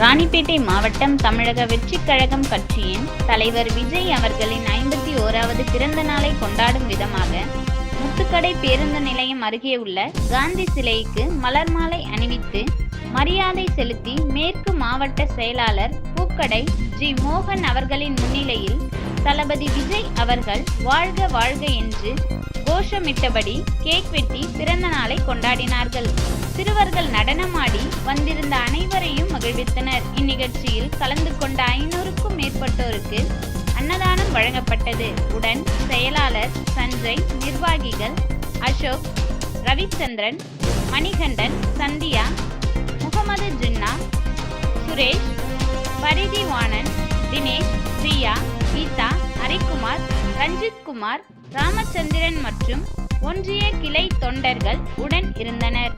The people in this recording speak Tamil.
ராணிப்பேட்டை மாவட்டம் தமிழக வெற்றிக் கழகம் கட்சியின் தலைவர் விஜய் அவர்களின் 51வது பிறந்த நாளை கொண்டாடும் விதமாக முத்துக்கடை பேருந்து நிலையம் அருகே உள்ள காந்தி சிலைக்கு மலர் மாலை அணிவித்து மரியாதை செலுத்தி மேற்கு மாவட்ட செயலாளர் பூக்கடை ஜி மோகன் அவர்களின் முன்னிலையில் தளபதி விஜய் அவர்கள் வாழ்க வாழ்க என்று கோஷமிட்டபடி கேக் வெட்டி பிறந்த நாளை கொண்டாடினார்கள். சிறுவர்கள் நடனமாடி வந்திருந்த அனைவரையும் மகிழ்வித்தனர். இந்நிகழ்ச்சியில் கலந்து கொண்ட 500க்கும் மேற்பட்டோருக்கு அன்னதானம் வழங்கப்பட்டது. உடன் செயலாளர் சஞ்சய், நிர்வாகிகள் அசோக், ரவிச்சந்திரன், மணிகண்டன், சந்தியா, முகமது ஜின்னா, சுரேஷ், பரிதிவாணன், தினேஷ், பிரியா, கீதா, ஹரிக்குமார், ரஞ்சித் குமார், ராமச்சந்திரன் மற்றும் ஒன்றிய கிளை தொண்டர்கள் உடன் இருந்தனர்.